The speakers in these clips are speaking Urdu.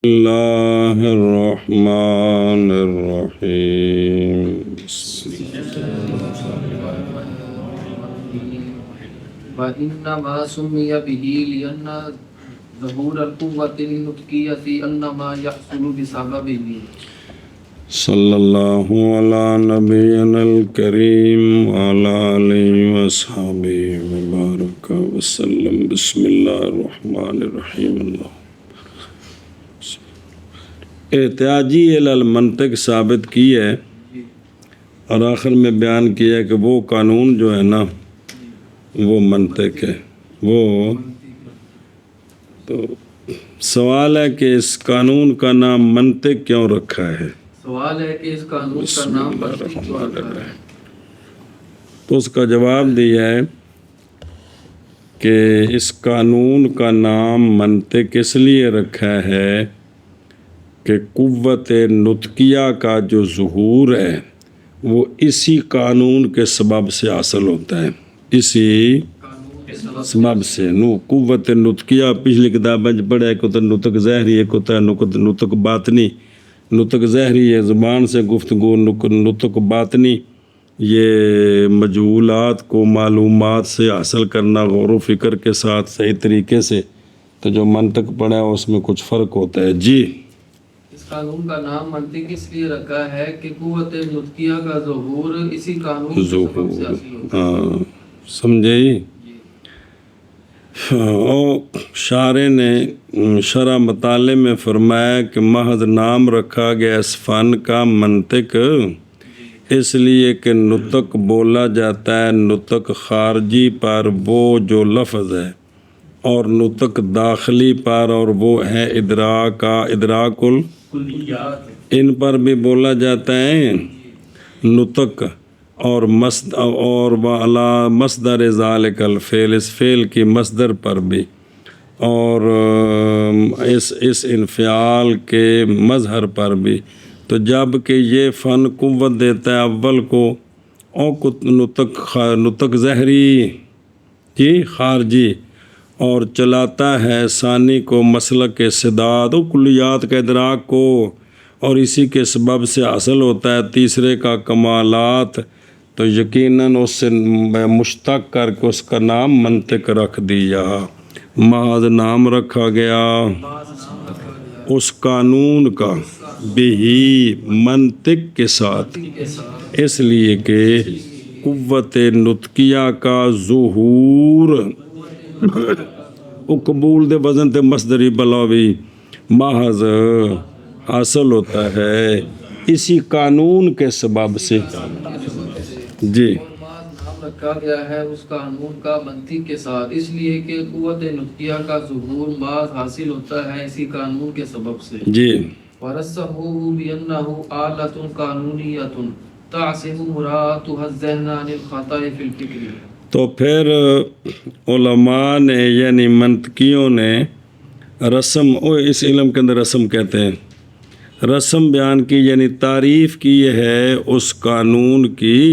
اللہ الرحمن الرحیم وَإِنَّمَا سُمِّيَ بِهِ لِأَنَّ ظُهُورَ الْقُوَّةِ النُّطْقِيَّةِ إِنَّمَا يَحْصُلُ بِسَبَبِهِ صلی اللہ علی نبینا الکریم وعلی آلہ وصحبہ وبارک وسلم۔ بسم اللہ الرحمن الرحیم۔ اللہ احتیاجی الی المنطق ثابت کی ہے اور آخر میں بیان کیا ہے کہ وہ قانون جو ہے نا وہ منطق ہے۔ وہ تو سوال ہے کہ اس قانون کا نام منطق کیوں رکھا ہے؟ سوال ہے کہ اس قانون کا نام منطق کیوں رکھا ہے؟ تو اس کا جواب دیا ہے کہ اس قانون کا نام منطق اس لیے رکھا ہے کہ قوت نطقیہ کا جو ظہور ہے وہ اسی قانون کے سبب سے حاصل ہوتا ہے، اسی سبب سے۔ قوت نطقیہ پچھلی کتاب میں پڑھا ہے، ایک ہوتا ہے نطق ظاہری، ایک ہوتا ہے نطق باطنی۔ نطق ظاہری ہے زبان سے گفتگو، نطق باطنی یہ مجہولات کو معلومات سے حاصل کرنا غور و فکر کے ساتھ صحیح طریقے سے۔ تو جو منطق پڑھا ہے اس میں کچھ فرق ہوتا ہے۔ جی اس قانون کا نام منطق اس لیے رکھا ہے کہ قوت نطقیہ کا ظہور اسی قانون کے سبب سے حاصل ہوتا ہے۔ ہاں سمجھے؟ اور شارح نے شرح مطالعے میں فرمایا کہ محض نام رکھا گیا اس فن کا منطق اس لیے کہ نطق بولا جاتا ہے نطق خارجی پر وہ جو لفظ ہے، اور نطق داخلی پر اور وہ ہے ادراک الکلیات، ان پر بھی بولا جاتا ہے نطق، اور مصدر ذالک الفعل، اس فعل کی مصدر پر بھی، اور اس انفعال کے مظہر پر بھی۔ تو جب کہ یہ فن قوت دیتا ہے اول کو نطق ظاہری کی خارجی، اور چلاتا ہے ثانی کو مسلک استداد و کلیات کا ادراک کو، اور اسی کے سبب سے حاصل ہوتا ہے تیسرے کا کمالات، تو یقیناً اس سے مشتق کر کے اس کا نام منطق رکھ دیا، محض نام رکھا گیا اس قانون کا بھی منطق کے ساتھ، اس لیے کہ قوت نطقیہ کا ظہور وہ قبول دے وزن تے مصدری بلاوی محض حاصل ہوتا ہے اسی قانون کے سبب سے۔ جی نام رکھا گیا ہے اس قانون کا منطق کے ساتھ اس لیے کہ قوت نطقیہ کا ظہور بعض حاصل ہوتا ہے اسی قانون کے سبب سے۔ جی وَرَسَّمُوهُ بِأَنَّهُ آلَةٌ قانونیۃ تَعْصِمُ مُرَاعَتُهَا الذَّهْنَ عَنِ الْخَطَأِ فِي الْفِكْرِ۔ تو پھر علماء نے یعنی منطقیوں نے رسم، اس علم کے اندر رسم کہتے ہیں، رسم بیان کی یعنی تعریف کی ہے اس قانون کی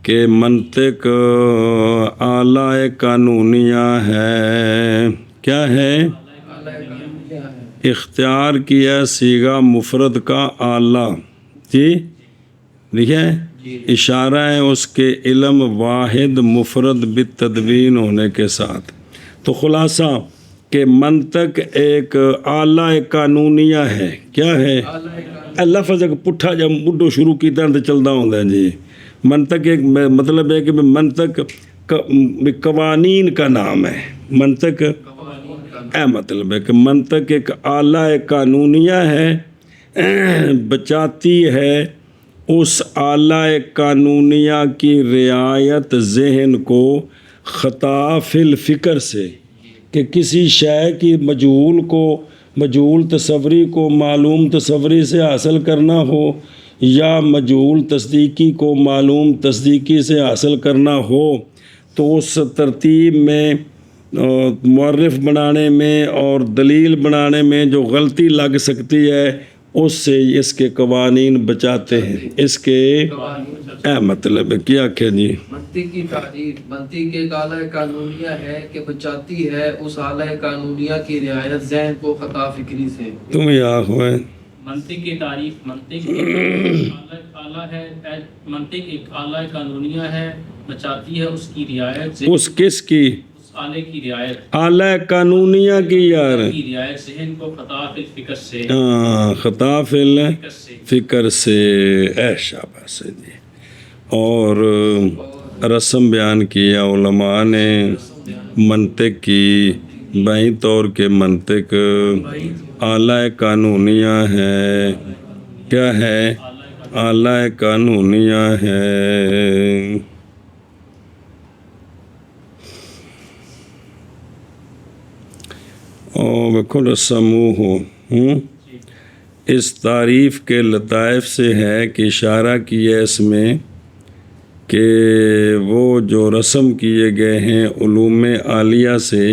کہ منطق اعلی قانونیہ ہے۔ کیا ہے؟ اختیار کیا صیغہ مفرد کا اعلی۔ جی دیکھیں اشارہ ہے اس کے علم واحد مفرد بالتدوین ہونے کے ساتھ۔ تو خلاصہ کہ منطق ایک اعلی قانونیہ ہے۔ کیا ہے؟ لفظ ایک پٹھا جب بڈو شروع کی طرح چلتا ہوتا ہے۔ جی منطق ایک مطلب ہے کہ منطق قوانین کا نام ہے۔ منطق اے مطلب ہے کہ منطق ایک اعلی قانونیہ ہے، بچاتی ہے اس اعلی قانونیہ کی رعایت ذہن کو خطا فی الفکر سے، کہ کسی شے کی مجہول تصوری کو معلوم تصوری سے حاصل کرنا ہو، یا مجہول تصدیقی کو معلوم تصدیقی سے حاصل کرنا ہو، تو اس ترتیب میں معرف بنانے میں اور دلیل بنانے میں جو غلطی لگ سکتی ہے اس سے اس کے قوانین بچاتے ہیں. اس کے اے مطلب ہے کیا کہ جی منطق کی تعریف. منطق ایک اعلیٰ قانونیہ ہے کہ بچاتی ہے اس اعلیٰ قانونیہ کی رعایت ذہن کو خطا فکری سے. تم یہ ہوئے منطق کی تعریف. منطق ایک اعلیٰ ہے. منطق ایک اعلیٰ قانونیہ ہے، بچاتی ہے اس کی رعایت سے. اس کس کی؟ اس اعلیٰ کی رعایت. اعلیٰ قانونیہ کی یار کی رعایت ذہن کو خطا فی الفکر سے. خطا فی فکر سے. فکر سے. اے شاباش جی. اور رسم بیان کیا علماء نے منطق کی بائیں طور کے منطق اعلیٰ قانونیہ ہے. کیا ہے؟ اعلیٰ قانونیہ ہے. اور رسموہ اس تعریف کے لطائف سے ہے کہ اشارہ کیا اس میں کہ وہ جو رسم کیے گئے ہیں علوم عالیہ سے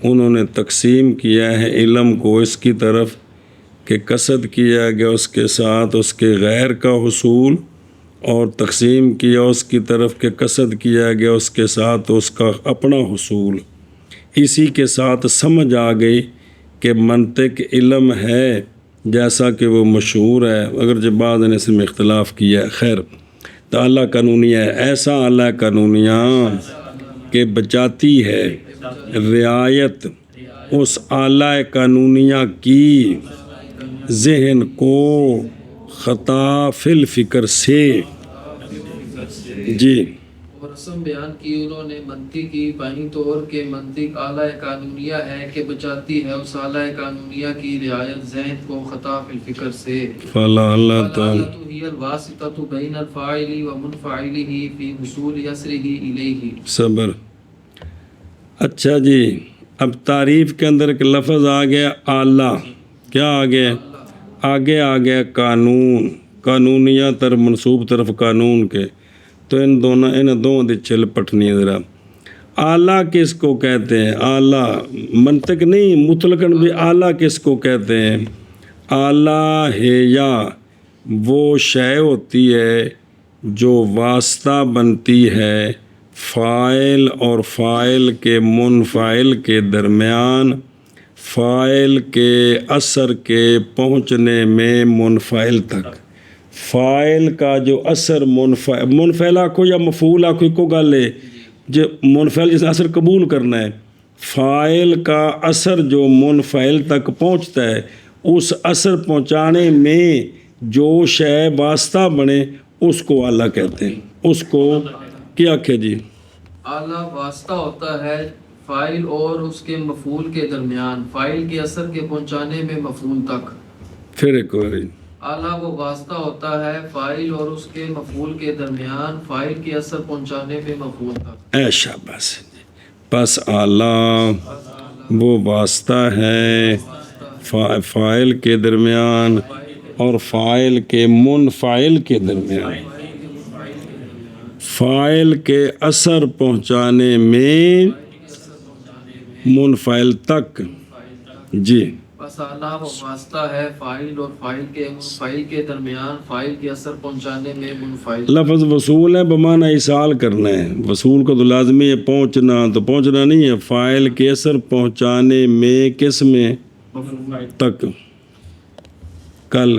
انہوں نے تقسیم کیا ہے علم کو اس کی طرف کہ قصد کیا گیا اس کے ساتھ اس کے غیر کا حصول، اور تقسیم کیا اس کی طرف کہ قصد کیا گیا اس کے ساتھ اس کا اپنا حصول. اسی کے ساتھ سمجھ آ گئی کہ منطق علم ہے جیسا کہ وہ مشہور ہے، اگر جب بعض نے اس میں اختلاف کیا ہے. خیر، تو اعلیٰ قانونیہ ہے ایسا اعلیٰ قانونیہ کہ بچاتی ہے رعایت اس اعلیٰ قانونیہ کی ذہن کو خطا فی الفکر سے. جی. اور رسم بیان کی انہوں نے منطق کی بائیں طور کے منطق اعلیٰ قانونیہ ہے کہ بچاتی ہے اس اعلیٰ قانونیہ کی رعایت ذہن کو خطا فی الفکر سے. فلعلۃ هی الواسطۃ بین الفاعل و منفعلہ فی حصول اثرہ الیہ. صبر. اچھا جی، اب تعریف کے اندر ایک لفظ آ گیا اعلیٰ. کیا آ گیا؟ آگے آ گیا قانون. قانونیہ طرف منصوب طرف قانون کے. تو ان دونوں دی چل پٹنی ذرا. اعلیٰ کس کو کہتے ہیں؟ اعلیٰ منطق نہیں، مطلقاً بھی اعلیٰ کس کو کہتے ہیں؟ اعلیٰ ہے یا وہ شے ہوتی ہے جو واسطہ بنتی ہے فاعل اور فاعل کے منفعل کے درمیان، فاعل کے اثر کے پہنچنے میں منفعل تک. فاعل کا جو اثر منفعل آکھو یا مفعول آکھو کو گل ہے جو منفعل جس اثر قبول کرنا ہے. فاعل کا اثر جو منفعل تک پہنچتا ہے اس اثر پہنچانے میں جو شے واسطہ بنے اس کو اعلیٰ کہتے ہیں. اس کو کیا کہ جی اعلیٰ واسطہ ہوتا ہے فاعل اور اس کے مفعول کے درمیان، فاعل کے اثر کے پہنچانے میں مفعول تک. پھر ایک بار اعلیٰ وہ واسطہ ہوتا ہے فاعل اور اس کے مفعول کے درمیان، فاعل کے اثر پہنچانے میں مفعول تک. اے شاباش. پس اعلیٰ وہ واسطہ ہے فاعل کے درمیان اور فاعل کے منفعل کے درمیان، فاعل کے اثر پہنچانے میں منفعل تک. جی. بس اعلیٰ وہ واسطہ ہے فاعل اور فاعل کے منفعل کے درمیان، فاعل کے اثر پہنچانے میں منفعل. لفظ وصول ہے بمعنی ایصال کرنا ہے. وصول کو تو لازمی ہے پہنچنا، تو پہنچنا نہیں ہے. فاعل کے اثر پہنچانے میں کس میں تک. کل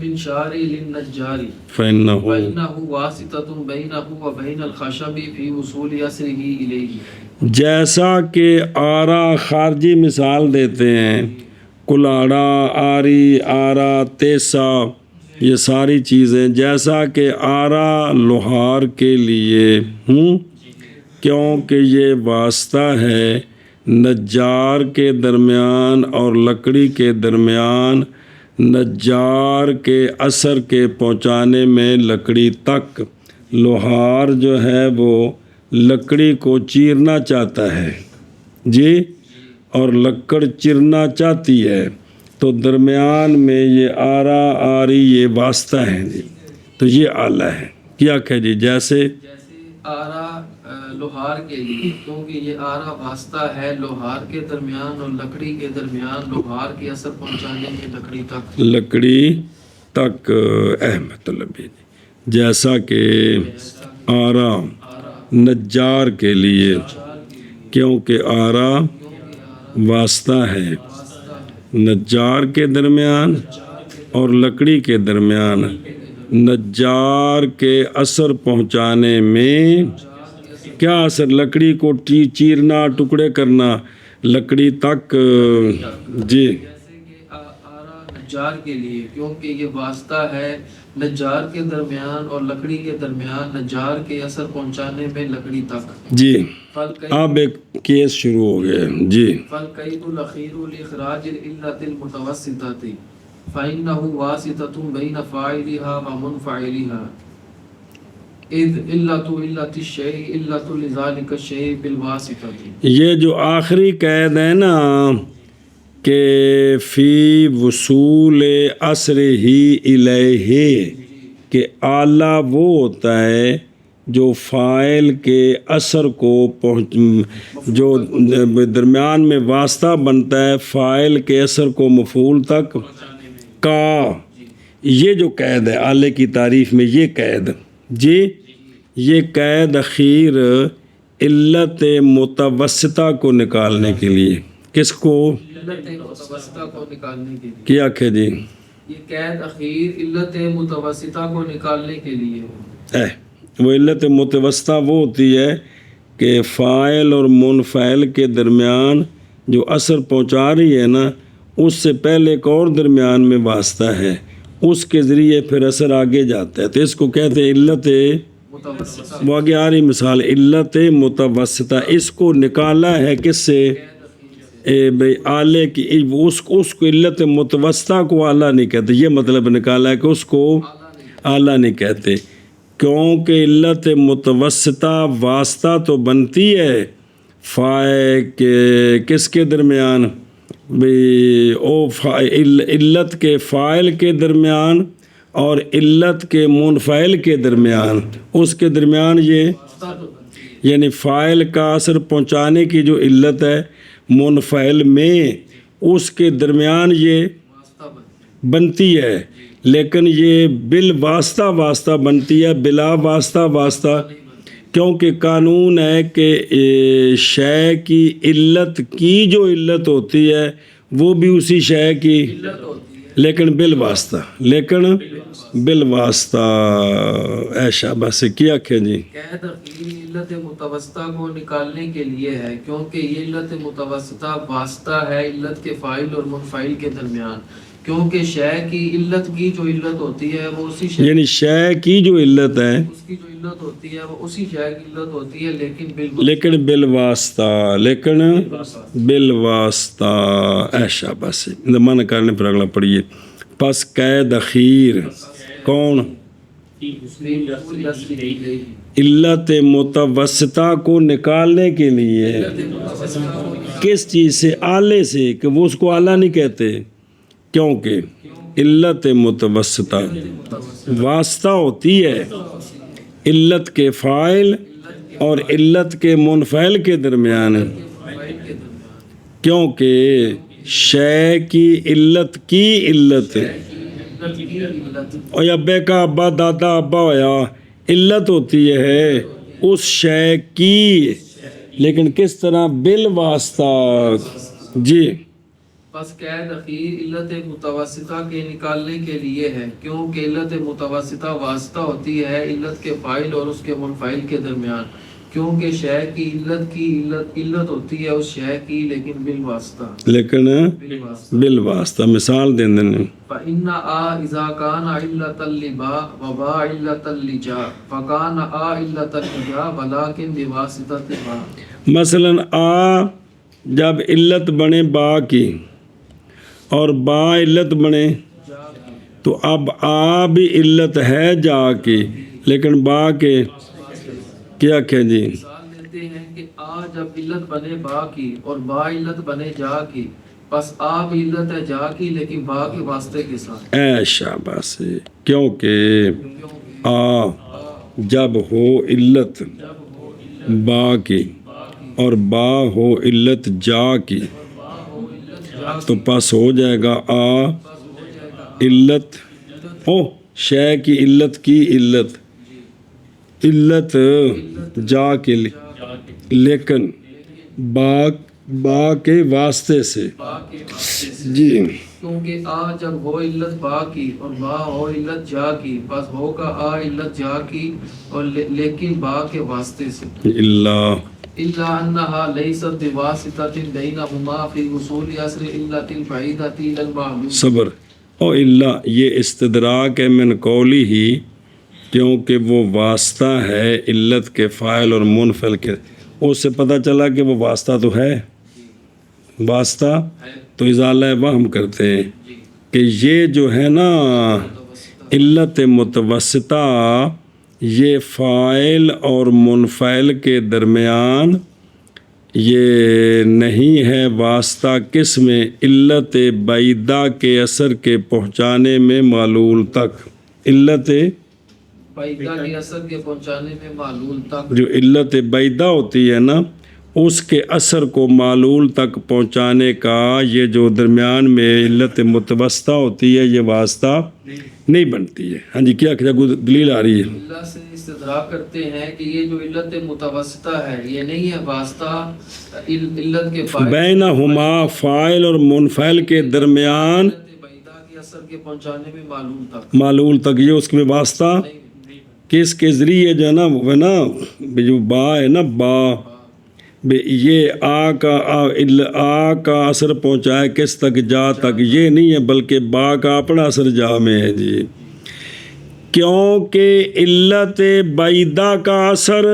من شعر للنجار فإنه واسطة بينه وبين الخشب في وصول اثره الیہ. جیسا کہ آرا خارجی مثال دیتے ہیں، کلاڑا، آری، آرا، تیسا، یہ ساری چیزیں جیسا کہ آرا لوہار کے لیے کیونکہ یہ واسطہ ہے نجار کے درمیان اور لکڑی کے درمیان، نجار کے اثر کے پہنچانے میں لکڑی تک. لوہار جو ہے وہ لکڑی کو چیرنا چاہتا ہے جی، اور لکڑ چرنا چاہتی ہے، تو درمیان میں یہ آرا آری یہ واسطہ ہیں جی. تو یہ آلہ ہے. کیا کہ جی جیسے آرا لوہار کے لیے، کیونکہ یہ آرا واسطہ ہے لوہار کے درمیان اور لکڑی کے درمیان، لوہار کے اثر پہنچانے میں لکڑی تک، لکڑی تک مطلب جیسا کہ آرا نجار کے لیے، کیونکہ آرا واسطہ ہے نجار کے درمیان اور لکڑی کے درمیان، نجار کے اثر پہنچانے میں کیا اثر؟ لکڑی کو چیرنا، ٹکڑے کرنا، لکڑی تک جی جیسے کہ آرا نجار کے لیے، کیونکہ یہ واسطہ ہے نجار کے درمیان اور لکڑی کے درمیان، نجار کے اثر پہنچانے میں لکڑی تک، جی اب ایک کیس شروع ہو گیا جی فالقید الاخیر لاخراج العلت المتوسطۃ فإنه واسطۃ بین فاعلها ومنفعلها اذ علت الشیء علت لذلك الشیء بالواسطۃ۔ یہ جو آخری قید ہے نا کہ فی وصول اثر ہی الیہ، کہ آلہ وہ ہوتا ہے جو فاعل کے اثر کو جو درمیان میں واسطہ بنتا ہے فاعل کے اثر کو مفعول تک کا، یہ جو قید ہے آلے کی تعریف میں، یہ قید جی یہ قید اخیر علت متوسطہ کو نکالنے کے لیے، کس کو؟ علت متوسطہ کو نکالنے کے لیے، کیا کہ جی یہ قید اخیر علت متوسطہ کو نکالنے کے لیے وہ علت متوسطہ وہ ہوتی ہے کہ فاعل اور منفعل کے درمیان جو اثر پہنچا رہی ہے نا، اس سے پہلے ایک اور درمیان میں واسطہ ہے، اس کے ذریعے پھر اثر آگے جاتا ہے، تو اس کو کہتے ہیں علت متوسطہ۔ وہ آگے آ رہی مثال علت متوسطہ، اس کو نکالا ہے کس سے؟ بھئی آلے کی، اس کو علت متوسطہ کو آلہ نہیں کہتے، یہ مطلب نکالا ہے کہ اس کو آلہ نہیں کہتے، کیونکہ علت متوسطہ واسطہ تو بنتی ہے فاعل کے کس کے درمیان؟ علت کے فاعل کے درمیان اور علت کے منفعل کے درمیان، اس کے درمیان یہ یعنی فاعل کا اثر پہنچانے کی جو علت ہے منفعل میں، اس کے درمیان یہ بنتی ہے، لیکن یہ بالواسطہ واسطہ بنتی ہے، بلا واسطہ واسطہ، کیونکہ قانون ہے کہ شے کی علت کی جو علت ہوتی ہے وہ بھی اسی شے کی لیکن بالواسطہ ایشا بس کیا کہ جی قید اخیر علت متوسطہ کو نکالنے کے لیے ہے، کیونکہ یہ علت متوسطہ واسطہ ہے علت کے فاعل اور منفعل کے درمیان، کیونکہ شے کی علت کی جو علت ہوتی ہے وہ اسی شے یعنی شے کی جو علت ہے اس کی جو علت ہوتی ہے وہ اسی شے کی علت ہوتی ہے، لیکن بالواسطہ ایشا بس من کرنے پر اگلا پڑھیے پس قید اخیر کون؟ علت متوسطہ کو نکالنے کے لیے کس چیز سے؟ آلے سے، کہ وہ اس کو آلہ نہیں کہتے، کیونکہ علت متوسطہ واسطہ ہوتی ہے علت کے فاعل اور علت کے منفعل کے درمیان، کیونکہ شے کی علت اور ابے کا ابا دادا ابا ہویا علت ہوتی ہے اس شے کی، لیکن کس طرح؟ بالواسطہ جی پس قید اخیر علت متوسطہ کے نکالنے کے لیے ہے، کیونکہ علت متوسطہ واسطہ ہوتی ہے علت کے فاعل اور اس کے منفعل کے درمیان، کیونکہ شے کی علت ہوتی ہے اس شے کی لیکن بالواسطہ مثال دیں دیں فَإِنَّ إِذَا كَانَ عِلَّةً لِبَا وَبَا عِلَّةً لِجَا فَكَانَ عِلَّةً لِجَا وَلَكِنْ بِوَاسِطَةِ بَا۔ مثلا آ جب علت بنے با کی اور با علت بنے تو اب آ بھی علت ہے جا کی لیکن با کے کیا کہ جی مثال دیتے ہیں کہ آ جب علت بنے با کی اور با علت بنے جا کی، پس آ بھی علت ہے جا کی لیکن با کے واسطے کے ساتھ، اے شاباش، کیونکہ آ جب ہو علت با کی اور با ہو علت جا کی تو پس ہو جائے گا آ علت او شے کی علت کی علت جا کے لیکن با کے واسطے سے با کے واسطے سے، جی کیونکہ آ جب ہو علت با کی اور با ہو علت جا کی، بس ہوگا آ علت جا کی اور لیکن با کے واسطے سے، اللہ الا انها ليست بواسطة بينهما في وصول اثر علة بعيدة الى المعلوم. صبر او اللہ یہ استدراک ہے من قولی ہی، کیونکہ وہ واسطہ ہے علت کے فاعل اور منفعل کے، اس سے پتہ چلا کہ وہ واسطہ تو ہے، واسطہ تو ازالہ وہم کرتے ہیں کہ یہ جو ہے نا علت متوسطہ یہ فاعل اور منفعل کے درمیان یہ نہیں ہے واسطہ، کس میں؟ علت بعیدہ کے اثر کے پہنچانے میں معلول تک، علت بعیدہ کے اثر کے پہنچانے میں معلول تک، جو علت بعیدہ ہوتی ہے نا اس کے اثر کو معلول تک پہنچانے کا یہ جو درمیان میں علت متوسطہ ہوتی ہے یہ واسطہ نہیں بنتی ہے۔ ہاں جی کیا دلیل آ رہی ہے؟ اللہ سے استدراک کرتے ہیں کہ یہ جو علت متوسطہ ہے یہ نہیں ہے واسطہ علت کے فاعل بینہما فاعل اور منفعل کے درمیان علت بعیدہ کے اثر کے پہنچانے میں معلول تک، یہ اس میں واسطہ کس کے ذریعے جو ہے نا وہ نا جو با ہے نا با یہ آ کا اثر پہنچائے کس تک؟ جا تک، یہ نہیں ہے بلکہ با کا اپنا اثر جا میں ہے جی، کیونکہ علت بعیدہ کا اثر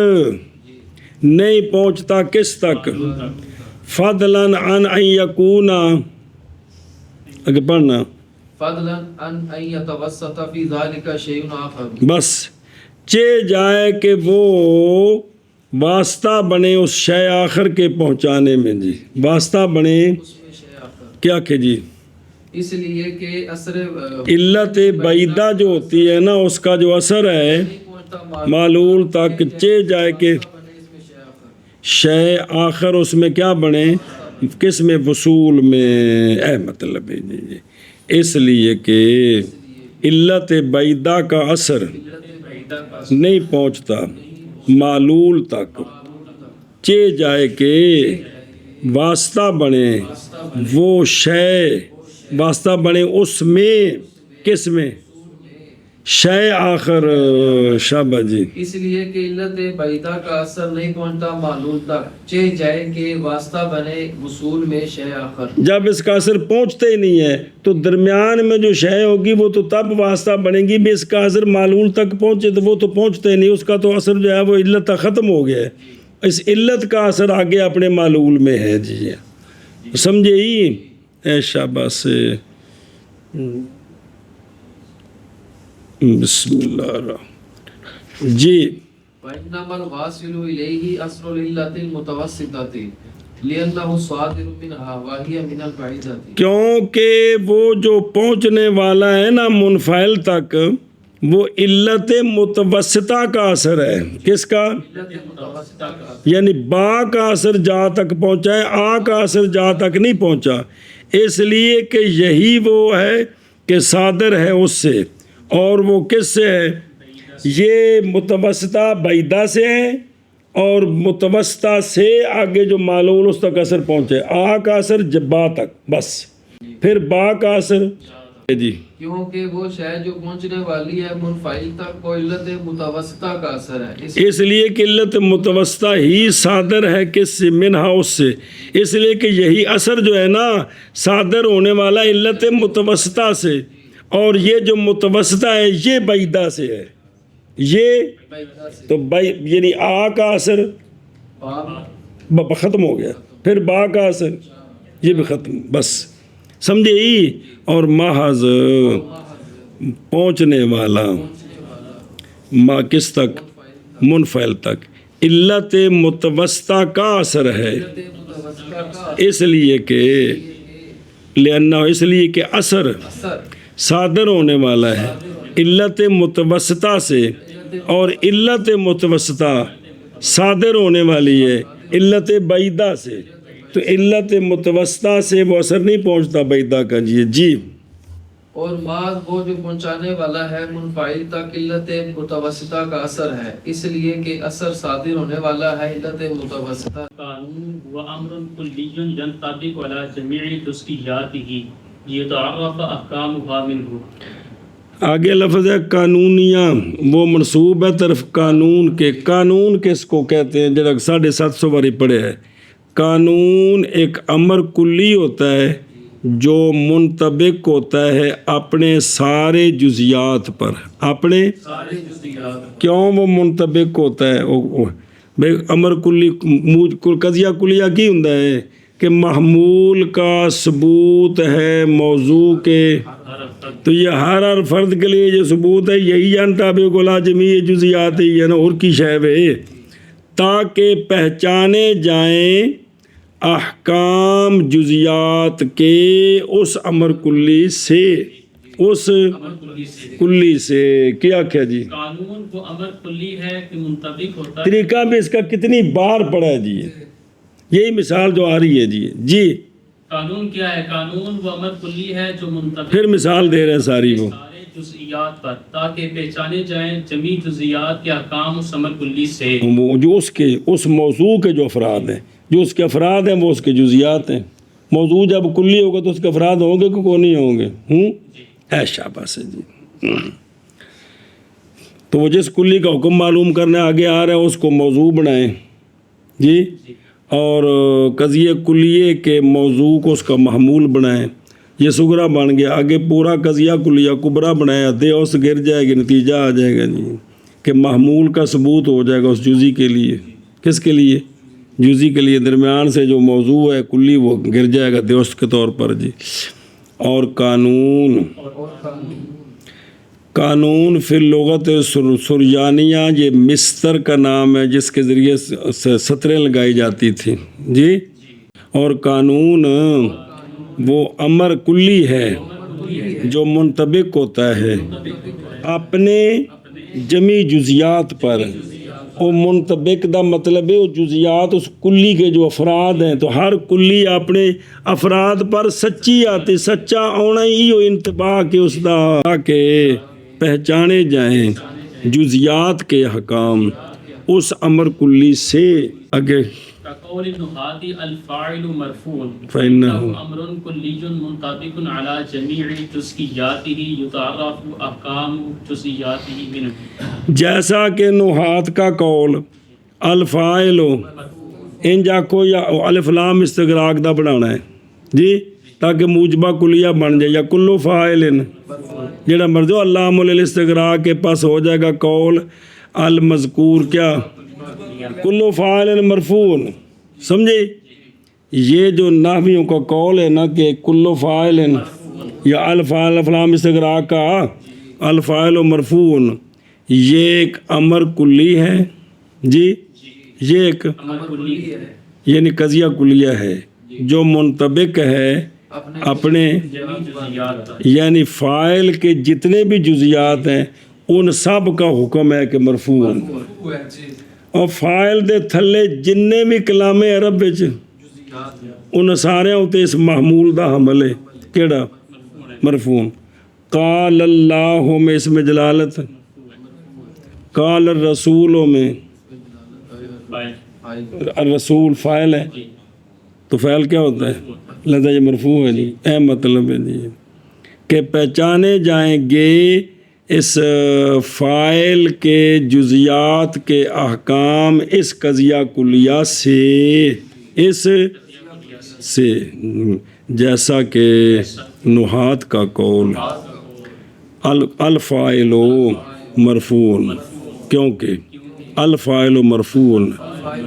نہیں پہنچتا کس تک؟ فضلاً عن ان یکون، اگر پڑھنا فضلا ان یتوسط فی ذلک شیء آخر، بس چے جائے کہ وہ واسطہ بنے اس شے آخر کے پہنچانے میں جی، واسطہ بنے اس میں شیء آخر، کیا کہ جی اس لیے کہ اثر علت بعیدہ جو ہوتی ہے نا اس کا جو اثر ہے نہیں پہنچتا معلول تک، چے جائے کہ بنے اس میں شیء آخر، شے آخر اس میں کیا بنے؟ کس میں؟ وصول میں، اے مطلب ہے جی اس لیے کہ علت بعیدہ کا اثر نہیں پہنچتا معلول تک، چے جائے کہ واسطہ بنے وہ شے، واسطہ بنے اس میں، کس میں؟ شے آخر شابہ جی، اس لیے کہ علت بعیدہ کا اثر نہیں پہنچتا معلول تک، چہ جائے کہ واسطہ بنے وصول میں شے آخر، جب اس کا اثر پہنچتے ہی نہیں ہے تو درمیان میں جو شے ہوگی وہ تو تب واسطہ بنے گی بھی اس کا اثر معلول تک پہنچے، تو وہ تو پہنچتے ہی نہیں، اس کا تو اثر جو ہے وہ علت تک ختم ہو گیا ہے، اس علت کا اثر آگے اپنے معلول میں ہے جی، سمجھے ہی؟ اے شاباش سے بسم اللہ الرحمن جی وَإِنَّمَا الْوَاصِلُ إِلَيْهِ أَصْلُ الْعِلَّةِ الْمُتَوَسِّطَةِ لِأَنَّهُ صَادِرٌ مِنْهَا وَهِيَ مِنَ الْبَعِيدَةِ، کیونکہ وہ جو پہنچنے والا ہے نا منفعل تک وہ علت متوسطہ کا اثر ہے، کس کا؟ علت متوسطہ کا، یعنی با کا اثر جا تک پہنچا ہے، آ کا اثر جا تک نہیں پہنچا، اس لیے کہ یہی وہ ہے کہ صادر ہے اس سے، اور وہ کس سے ہے؟ یہ متوسطہ بعیدہ سے ہے، اور متوسطہ سے آگے جو معلول اس تک اثر پہنچے، آ کا اثر با تک، بس پھر با کا اثر جی، کیونکہ وہ شے جو پہنچنے والی ہے منفعل تک وہ علت متوسطہ کا اثر ہے، اس لیے کہ علت متوسطہ ہی صادر ہے کس سے؟ منہا اس سے، اس لیے کہ یہی اثر جو ہے نا صادر ہونے والا علت متوسطہ سے، اور یہ جو متوسطہ ہے یہ بعیدہ سے ہے، یہ تو یعنی آ کا اثر ختم ہو گیا، پھر با کا اثر یہ بھی ختم، بس سمجھے ہی؟ اور محض پہنچنے والا ما کس تک؟ منفعل تک، علت متوسطہ کا اثر ہے، اس لیے کہ لأنہ، اس لیے کہ اثر صادر ہونے والا ہے علت متوسطہ سے، اور علت متوسطہ صادر ہونے والی ہے علت بعیدہ سے، تو علت متوسطہ سے وہ اثر نہیں پہنچتا بعیدہ کا جی اور بعض وہ جو پہنچانے والا ہے منفعل تک علت متوسطہ کا اثر ہے، اس لیے کہ اثر صادر ہونے والا ہے علت متوسطہ۔ قانون و امر کلی ینطبق علی جمیع جزئیاتہ یتعرف احکامها منہ۔ آگے لفظ ہے قانونیہ، وہ منصوب ہے طرف قانون کے۔ قانون کس کو کہتے ہیں؟ جب 750 باری پڑھے ہے۔ قانون ایک امر کلی ہوتا ہے جو منطبق ہوتا ہے اپنے سارے جزیات پر۔ اپنے سارے جزئیات کیوں وہ منطبق ہوتا ہے؟ بھئی امر کلی قضیہ کلیہ کی ہوندا ہے کہ محمول کا ثبوت ہے موضوع کے، تو یہ ہر فرد کے لیے جو ثبوت ہے یہی جانتا گلا جمیع جزیات ہی ہے نا، اور کی شے ہے، تاکہ پہچانے جائیں احکام جزیات کے اس امر کلی سے، اس کلی سے۔ کیا کیا جی؟ قانون وہ امر کلی ہے کہ منطبق ہوتا ہے۔ طریقہ میں اس کا کتنی بار پڑھا ہے جی؟ یہی مثال جو آ رہی ہے جی قانون کیا ہے؟ قانون وہ امر کلی ہے جو منطبق پھر مثال دے رہے ہیں ساری وہ سارے جزئیات پر، تاکہ پہچانے جائیں جمیع جزئیات کے احکام اس امر کلی سے۔ وہ جو اس موضوع کے جو افراد ہیں، جو اس کے افراد ہیں وہ اس کے جزیات ہیں۔ موضوع جب کلی ہوگا تو اس کے افراد ہوں گے کہ کون نہیں ہوں گے؟ شاباش ہے جی۔ تو وہ جس کلی کا حکم معلوم کرنے آگے آ رہے ہیں اس کو موضوع بنائیں جی، اور قضیہ کلیے کے موضوع کو اس کا محمول بنائیں۔ یہ سغرا بن گیا، آگے پورا قضیہ کلیہ کبرا بنایا دے، اس گر جائے گی، نتیجہ آ جائے گا جی کہ محمول کا ثبوت ہو جائے گا اس جزی کے لیے۔ کس کے لیے؟ جزی کے لیے۔ درمیان سے جو موضوع ہے کلی وہ گر جائے گا دوست کے طور پر جی۔ اور قانون قانون فی اللغت سریانیہ، یہ مستر کا نام ہے جس کے ذریعے سطریں لگائی جاتی تھیں جی۔ اور قانون وہ امر کلی ہے جو منطبق ہوتا ہے اپنے جمی جزیات پر۔ وہ منطبق دا مطلب ہے وہ جزیات اس کلی کے جو افراد ہیں، تو ہر کلی اپنے افراد پر سچی آتی، سچا آنا ہی ہو انتباہ کے اس دا کہ پہچانے جائیں جزیات کے حکام اس امر کلی سے۔ آگے كقول النحاة الفاعل مرفوع فإنه أمر كلي منطبق على جميع جزئياته يتعرف أحكام جزئياته منه۔ جیسا کہ نحات کا قول الفاعل ان جاکو یا الف لام استغراق دا بنانا ہے جی، تاکہ موجبہ کلیہ بن جائے، یا کلو فاعل جڑا مرضو علام الاستغراق کے پاس ہو جائے گا قول المذکور کیا کلو فاعل مرفوع۔ سمجھے؟ یہ جو نحویوں کا قول ہے نا کہ کلو فاعل یا الفاعل افلام استغراق کا الفاعل مرفوع، یہ ایک امر کلی ہے جی، یہ ایک یعنی قضیہ کلیہ ہے جو منطبق ہے اپنے یعنی فاعل کے جتنے بھی جزیات ہیں ان سب کا حکم ہے کہ مرفوع، اور فاعل دے تھلے جننے بھی کلام عرب وچ ان سارے تے اس محمول دا حمل ہے کیڑا مرفوع۔ قال اللہ میں اس میں جلالت، قال الرسول میں الرسول فاعل ہے، تو فاعل کیا ہوتا ہے؟ لذا یہ مرفوع ہے جی، اے مطلب ہے جی کہ پہچانے جائیں گے اس فاعل کے جزیات کے احکام اس قضیہ کلیہ سے، اس سے، جیسا کہ نحات کا قول الفاعل مرفوع، کیونکہ الفاعل مرفوع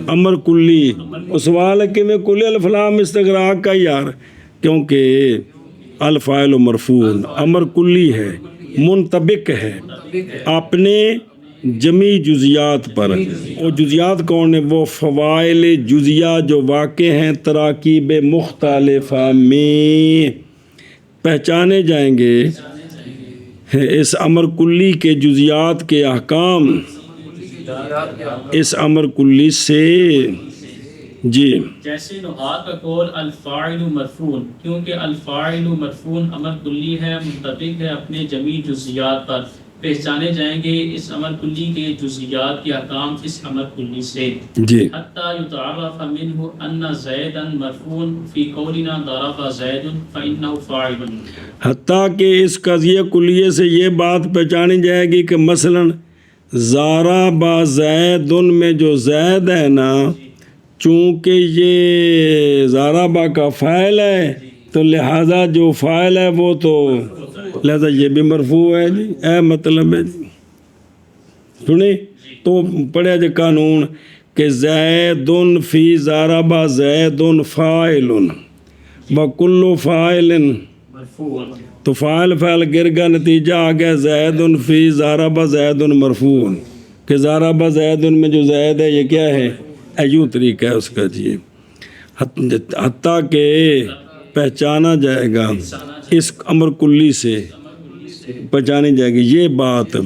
امر کلی۔ سوال ہے کہ میں کلی الفلام استغراق کا یار، کیونکہ الفاعل مرفوع امر کلی ہے، منطبق ہے اپنے جمی جزیات پر۔ وہ جزیات کون ہیں؟ وہ فوائل جزیہ جو واقع ہیں تراکیب مختلفہ میں، پہچانے جائیں گے اس امر کلی کے جزیات کے احکام اس امر کلی سے جی جیسے نحات کا قول الفاعل مرفون، کیونکہ الفاعل مرفون امر کلی ہے، منطبق ہے اپنے جمیع جزیات پر، پہچانے جائیں گے اس امر کلی کے جزیات کے احکام اس امر کلی سے، جی حتی یتعرف منہ ان زیدا مرفون فی قولنا ضرب زید فإنہ فاعل، حتیٰ کہ اس قضیہ کلیے سے یہ بات پہچانی جائے گی کہ مثلا زارا با زیدن میں جو زید ہے نا، چونکہ یہ زارا با کا فاعل ہے تو لہذا جو فاعل ہے وہ تو لہذا یہ بھی مرفوع ہے جی، اے مطلب ہے جی، سنیں تو پڑھے جو قانون کہ زیدن فی زارا با زیدن فاعل وکل فاعل، مرفوع، تو فاعل گر گا، نتیجہ آ گیا زیدن فی ضرب زیدن مرفوع، کہ ضرب زیدن میں جو زید ہے یہ کیا ہے، ایو طریقہ ہے اس کا جی، حتیٰ کہ پہچانا جائے گا اس امر کلی سے، پہچانی جائے گی یہ بات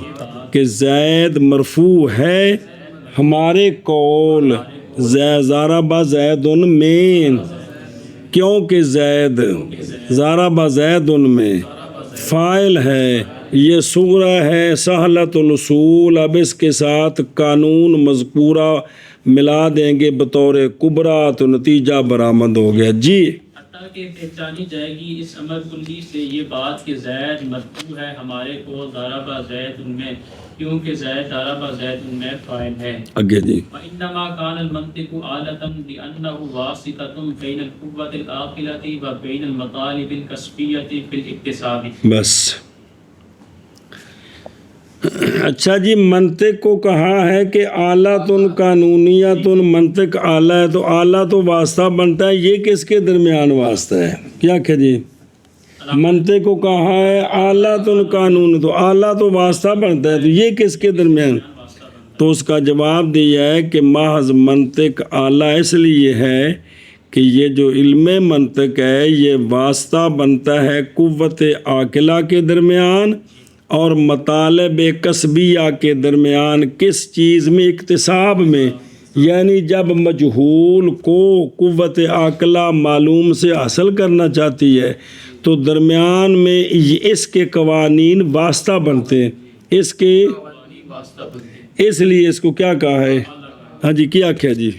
کہ زید مرفوع ہے ہمارے قول ضرب زیدن میں، کیونکہ زید ضرب زیدن میں فاعل ہے، یہ صغرا ہے سہلت الاصول، اب اس کے ساتھ قانون مذکورہ ملا دیں گے بطور کبرا تو نتیجہ برآمد ہو گیا جی۔ حتیٰ کہ پہچانی جائے گی اس امر کلی سے یہ بات کہ زید مرفوع ہے ہمارے قول ضرب زید میں، کیونکہ زید ضرب زید میں فاعل ہے، آگے جی وإنما كان المنطق آلة لأنه واسطة بين القوة العاقلة وبين المطالب الكسبية في الاكتساب۔ بس اچھا جی، منطق کو کہا ہے کہ آلاتن قانونیتن، منطق آلہ ہے تو آلہ تو واسطہ بنتا ہے، یہ کس کے درمیان واسطہ ہے، کیا کہ جی منطق کو کہا ہے آلاتن قانون، تو آلہ تو واسطہ بنتا ہے، تو یہ کس کے درمیان، تو اس کا جواب دیا ہے کہ محض منطق آلہ اس لیے ہے کہ یہ جو علم منطق ہے یہ واسطہ بنتا ہے قوت عاقلہ کے درمیان اور مطالب کسبیہ کے درمیان، کس چیز میں، اکتساب میں، یعنی جب مجہول کو قوت عاقلہ معلوم سے حاصل کرنا چاہتی ہے تو درمیان میں اس کے قوانین واسطہ بنتے ہیں، اس کے، اس لیے اس کو کیا کہا ہے، ہاں جی کیا کیا جی،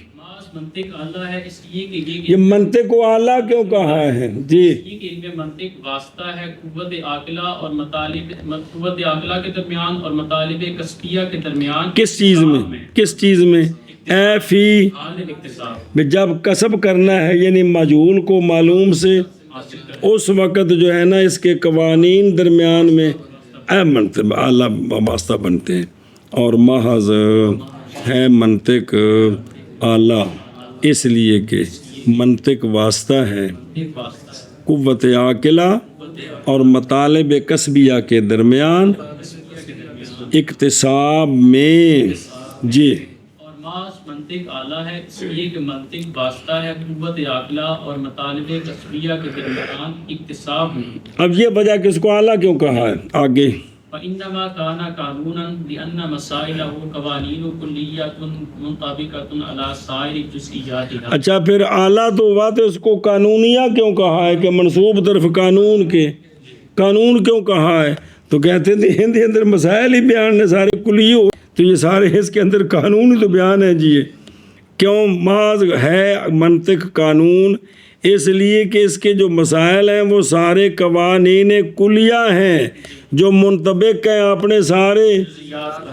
منطق اعلیٰ ہے اس لیے کہ یہ منطق کو اعلیٰ کیوں کہا ہے جی، علم منطق واسطہ ہے قوت عاقلہ اور مطالب، قوت عاقلہ کے درمیان اور مطالب کسبیہ کے درمیان، کس چیز میں، کس چیز میں، اے فی، جب کسب کرنا ہے یعنی مجہول کو معلوم سے، اس وقت جو ہے نا اس کے قوانین درمیان میں اے منطق اعلیٰ واسطہ بنتے ہیں، اور محض ہے منطق اعلیٰ اس لیے کہ منطق واسطہ ہے قوت عاقلہ اور مطالب قصبیہ کے درمیان اکتساب میں جی، اور محض منطق اعلیٰ ہے اس لیے کہ منطق واسطہ ہے قوت عاقلہ اور مطالب قصبیہ کے درمیان اکتساب میں۔ اب یہ وجہ کس کو اعلیٰ کیوں کہا ہے آگے، فإنما كان قانونا لأن مسائله قوانین کلیۃ منطبقۃ علی سائر جزئیاتها۔ اچھا پھر اعلیٰ تو ہوا تو اس کو قانونیہ کیوں کہا ہے کہ منسوب طرف قانون کے، قانون کیوں کہا ہے، تو کہتے ہیں ہندی اندر مسائل ہی بیان ہے سارے کلی ہو، تو یہ سارے اس کے اندر قانون ہی تو بیان ہے جی، کیوں محض ہے منطق قانون اس لیے کہ اس کے جو مسائل ہیں وہ سارے قوانین کلیہ ہیں جو منطبق ہیں اپنے سارے،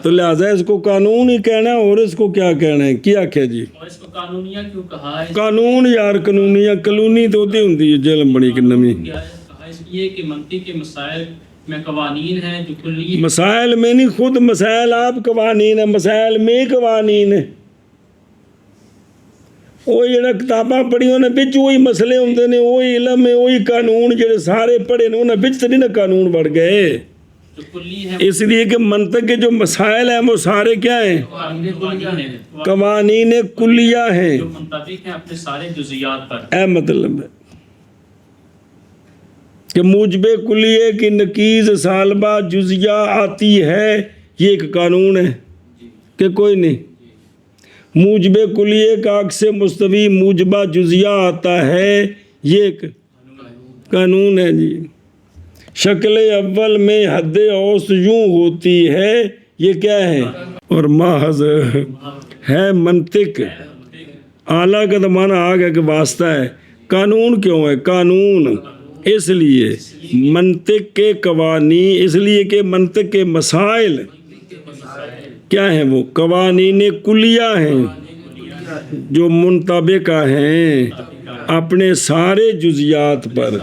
تو لہذا اس کو قانون ہی کہنا ہے، اور اس کو کیا کہنا ہے، کیا کیا جی، اور اس کو قانونیہ کیوں کہا ہے، قانون یار قانونیہ کلونی تو ہوتی ہوں جلم بڑی کی نمی، کہا اس لیے کہ منطق کے مسائل میں قوانین ہیں جو کلی، مسائل میں نہیں، خود مسائل آپ قوانین ہیں، مسائل میں قوانین ہیں، وہ جڑا کتاباں پڑھی انہیں بچ وہی مسئلے ہوندے نے، وہی علم ہے، وہی قانون جڑے سارے پڑھے نے انہیں بچ تو نہیں نا قانون بڑھ گئے، جو کلی ہیں، اس لیے کہ منطق کے جو مسائل ہیں وہ سارے کیا ہیں، قوانین کلیہ ہیں، جو منطبق ہیں اپنے سارے جزیات پر۔ اے مطلب ہے کہ موجب کلیہ کی نقیض سالبہ جزیہ آتی ہے، یہ ایک قانون ہے، کہ کوئی نہیں. موجب کلیے کا عکس مستوی موجبہ جزیہ آتا ہے، یہ ایک قانون ہے جی. شکل اول میں حد اوسط یوں ہوتی ہے، یہ کیا ہے؟ اور محض ہے منطق. اعلیٰ کا تو معنی آگے کہ واسطہ ہے. قانون کیوں ہے؟ قانون اس لیے منطق کے قوانین، اس لیے کہ منطق کے مسائل کیا ہیں؟ وہ قوانین کلیہ ہیں جو منطبقہ ہیں اپنے سارے جزیات پر.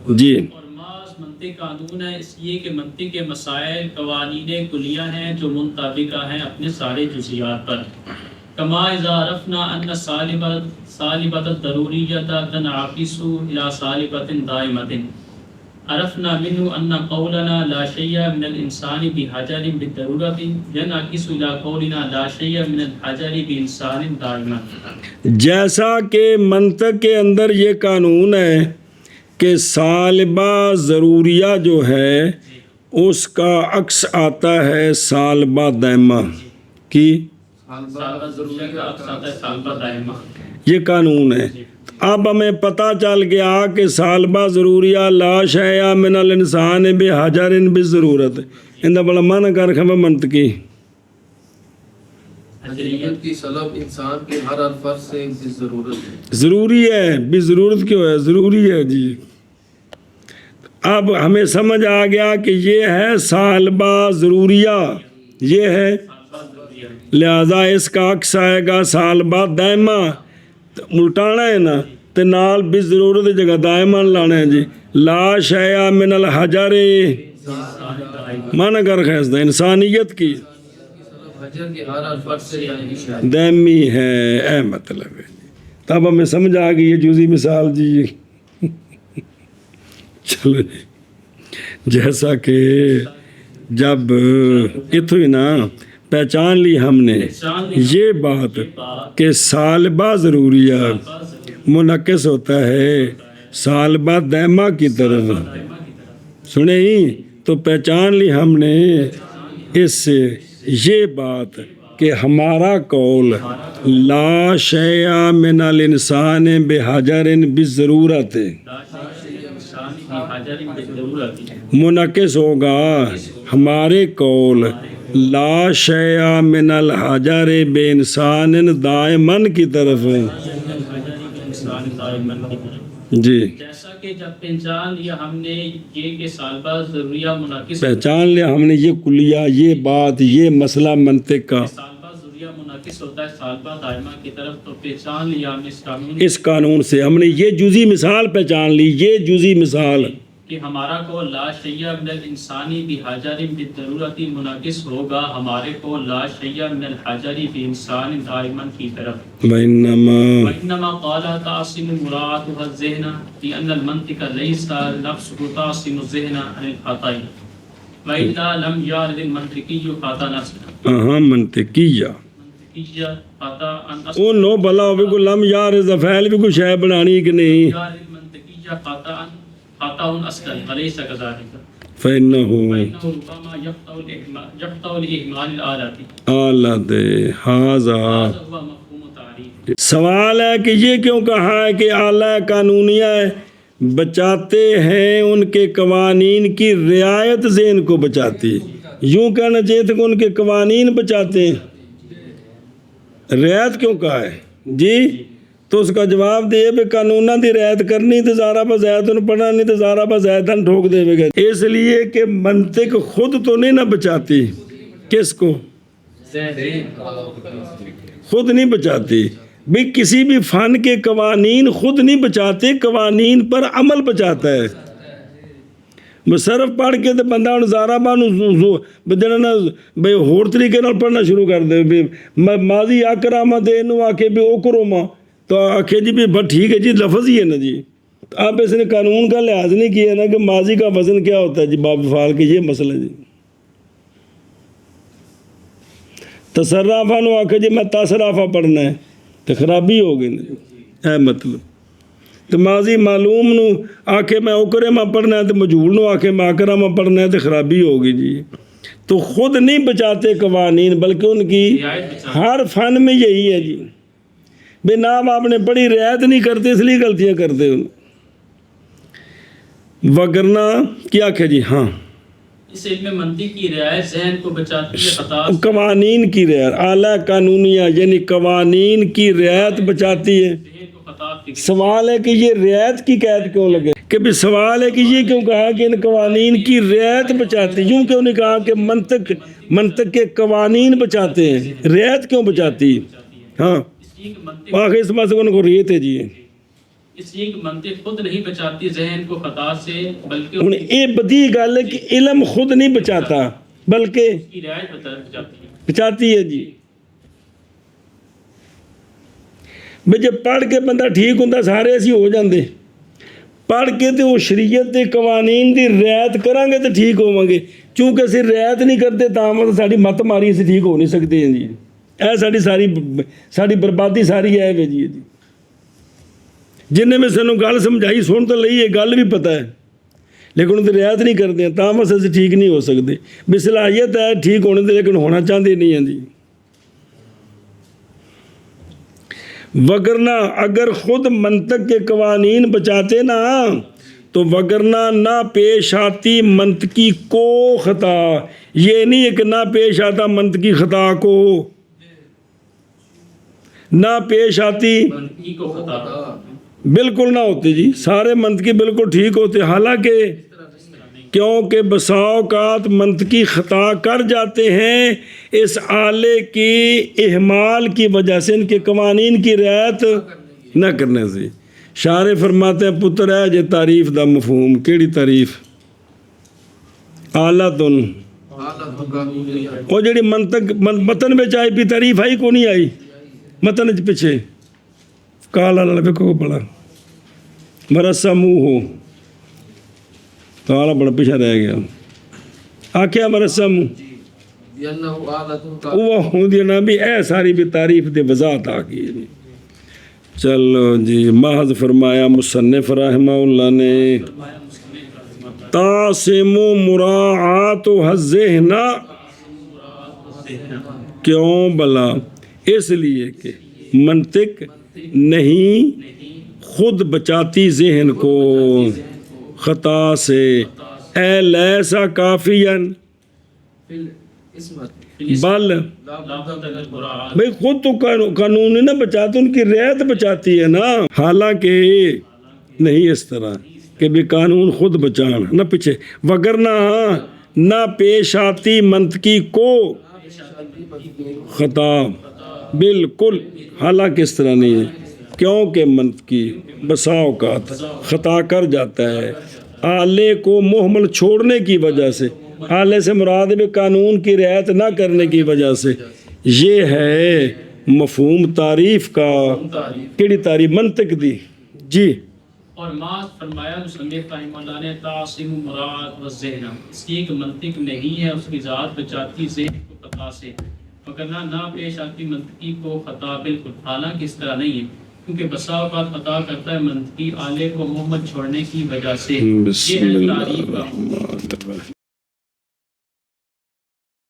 جی اور محض منطق قانون ہے اس لیے کہ منطق کے مسائل قوانین کلیہ ہیں جو منطبقہ ہیں اپنے سارے جزیات پر. کما اذا عرفنا ان صالبۃ الضروریۃ تنعکس الی صالبۃ دائمۃ عرفنا منه ان قولنا لا شيء من الانسان بحجر بالضرورۃ ينعكس الى قولنا لا شيء من الحجر بانسان دائما. جیسا کہ منطق کے اندر یہ قانون ہے کہ سالبہ ضروریہ جو ہے اس کا عکس آتا ہے سالبہ دائمہ کی. یہ قانون ہے. اب ہمیں پتہ چل گیا کہ سالبہ ضروریہ لا شیء من الانسان بحجر بالضرورت، اندہ بڑا معنی کر خبر منطقی. حجریت کی سلب انسان کے ہر فرد سے ضرورت ہے. ضروری ہے، بھی ضرورت کیوں ہے؟ ضروری ہے جی. اب ہمیں سمجھ آ گیا کہ یہ ہے سالبہ ضروریہ، یہ ہے، لہذا اس کا عکس آئے گا سالبہ دائمہ. الٹانا ہے نا تو نال بھی ضرورت جگہ دائمہ لانا ہے جی. لا شیء من الحجر مانا کر خیز انسانیت کی حجر کے ہر فرد سے یعنی شاید دائمی ہے، اے مطلب ہے. تب ہمیں سمجھ آ گئی یہ جزی مثال جی. چلو جی، جیسا کہ جب اتو ہی نا پہچان لی ہم نے یہ بات کہ سالبہ ضروریہ منعکس ہوتا ہے سالبہ دائمہ کی طرف، سنے ہی تو پہچان لی ہم نے اس سے یہ بات کہ ہمارا قول لا شیء من الانسان بحجر بالضرورت منعکس ہوگا ہمارے قول لا شیء من الحجر بے انسان دائمن کی طرف. جی جیسا کہ جب پہچان لیا ہم نے یہ کہ سالبہ ضروریہ منعکس پہچان لیا ہم نے یہ کلیہ، یہ بات، یہ مسئلہ منطق کا سالبہ ضروریہ منعکس ہوتا ہے سالبہ دائمہ کی طرف، تو پہچان لیا ہم اس قانون سے ہم نے یہ جزی مثال پہچان لی. یہ جزی مثال کہ ہمارا کو لا شیء من الانسانی بحجر بالضرورت منعکس ہوگا ہمارے کو لا شیء من الحجر بانسان دائما کی طرف. وإنما قال تعصم مراعاتها الذهن لأن المنطق ليس نفسه تعصم الذهن عن الخطأ وإلا لم يرد المنطقي خطأ نفسه. منطقیہ خطأ او نو بلا ہوئے کو لم یار زفیل بھی کو شے بنانی کہ نہیں المنطقی خطأ اصلا وليس كذلك فإنه ربما يقطع الإهمال الآلات آلت حاضر. هذا هو مفهوم تعریف. سوال ہے کہ یہ کیوں کہا ہے کہ اعلیٰ قانونیہ بچاتے ہیں ان کے قوانین کی رعایت ذہن کو بچاتی. یوں کہنا چاہیے تھا کہ ان کے قوانین بچاتے ہیں. رعایت کیوں کہا ہے جی؟ تو اس کا جواب دے بھی قانونہ دی رعایت کرنی تو زارہ با زیادن پڑھنا نہیں تو زارہ با زیادن ٹھوک دے گا. اس لیے کہ منطق خود تو نہیں نہ بچاتی. کس کو؟ خود نہیں بچاتی. بھی کسی بھی فن کے قوانین خود نہیں بچاتے، قوانین پر عمل بچاتا ہے. صرف پڑھ کے تو بندہ زارہ با جنا بھائی ہور طریقے نال پڑھنا شروع کر دے. ماضی اکرامہ دے نو آکے بھی اوکروما تو آخے جی بھی بس ٹھیک ہے جی لفظ ہی ہے نا جی. آپ اس نے قانون کا لحاظ نہیں کیا نا کہ ماضی کا وزن کیا ہوتا ہے جی باب فعال کے. یہ مسئلہ جی تصرفہ نو آخے جی میں تصرفہ پڑھنا ہے تو خرابی ہو گئی نا جی. اے مطلب تو ماضی معلوم نو آخے میں اوکرما پڑھنا ہے تو مجہول نو آخے میں اکرامہ پڑھنا ہے تو خرابی ہوگی جی. تو خود نہیں بچاتے قوانین بلکہ ان کی رعایت بچاتے ہر فن میں یہی ہے جی، بے نام آپ نے پڑھی رعایت نہیں کرتے اس لیے غلطیاں کرتے ان، وگرنہ کیا کہ جی ہاں اس علم منطق کی رعایت ذہن کو بچاتی ہے خطا سے، قوانین کی رعایت، اعلیٰ قانونیہ یعنی قوانین کی رعایت بچاتی ہے۔ ذہن کو خطا فکر سوال ہے کہ یہ رعایت کی قید کیوں لگے، کہ بھی سوال ہے کہ یہ کیوں کہا کہ ان قوانین کی رعایت بچاتی، یوں کیوں نہیں کہا کہ منطق کے قوانین بچاتے ہیں، رعایت کیوں بچاتی؟ ہاں اس لیے کہ منطق آخر اس بات سے ان کو ریت ہے جی، اس لیے کہ منطق خود نہیں بچاتی ذہن کو خطا سے بلکہ ہن یہ بدی گل ہے کہ علم خود نہیں بچاتا بلکہ اس کی رعایت بچاتی ہے۔ بچاتی ہے جی۔ بھئی جب پڑھ کے بندہ ٹھیک ہوں سارے اسی ہو جاندے، پڑھ کے تو وہ شریعت کے قوانین دی رعایت کریں گے تو ٹھیک ہوواں گے، چونکہ اسی رعایت نہیں کرتے تاں مطلب ساری مت ماری اسی ٹھیک ہو نہیں سکتے ہیں جی، اے ساری بربادی ساری ہے وے جی۔ جنہیں میں سنوں گل سمجھائی سن تو لئی ہے گل بھی پتہ ہے لیکن ان کی رعایت نہیں کرتے ہیں تاں بس اسی ٹھیک نہیں ہو سکتے، بھی صلاحیت ہے ٹھیک ہونے دے لیکن ہونا چاہتے نہیں ہیں جی۔ وگرنہ اگر خود منطق کے قوانین بچاتے نا تو وگرنہ نہ پیش آتی منطقی کو خطا، یہ نہیں ہے کہ نہ پیش آتا منطقی خطا کو، نہ پیش آتی منطقی کو خطا بالکل نہ ہوتے جی، سارے منطقی بالکل ٹھیک ہوتے، حالانکہ کیونکہ بسا اوقات منطقی خطا کر جاتے ہیں اس آلے کی اہمال کی وجہ سے، ان کے قوانین کی رعایت نہ کرنے سے۔ شارع فرماتے ہیں پتر ہے جے تعریف دا مفہوم، کیڑی تعریف؟ آلتن، وہ جڑی منطق متن میں آئی پی تعریف آئی کو نہیں آئی متن پیچھے کالا لڑکے کو پڑا مرسا منہ ہو کالا بڑا پیچھے رہ گیا، آکھیا مرسا منہ وہ ہوں دی نا بھی اے ساری بھی تعریف دے وضاحت آ گئی جی۔ چلو جی، محض فرمایا مصنف رحمہ اللہ نے تاسم مراعات الذہن، کیوں بلا؟ اس لیے کہ منطق نہیں خود بچاتی ذہن کو خطا سے، اے لیسا کافین بل، بھئی خود تو قانون نہ بچاتے ان کی رعایت بچاتی ہے نا، حالانکہ نہیں اس طرح کہ بھی قانون خود بچان نہ پیچھے، وگرنہ نہ پیش آتی منطقی کو خطا بالکل، حالانکہ اس طرح نہیں ہے کیونکہ منطقی بسا اوقات خطا کر جاتا ہے آلے کو محمل چھوڑنے کی وجہ سے، آلے سے مراد بھی قانون کی رعایت نہ کرنے کی وجہ سے۔ یہ ہے مفہوم تعریف کا، کیڑی تعریف؟ منطق دی جی۔ اور ما فرمایا مصنف رحمہ اللہ نے تعصم مراد و ذہن، اس لیے کہ منطق نہیں ہے اس کی ذات بچاتی ذہن کو خطا سے، وگرنہ نہ پیش آتی منطقی کو خطا بالکل، حالانکہ اس طرح نہیں ہے کیونکہ بسا اوقات خطا کرتا ہے منطقی آلے کو محمد چھوڑنے کی وجہ سے۔ یہ ہے تعریف کا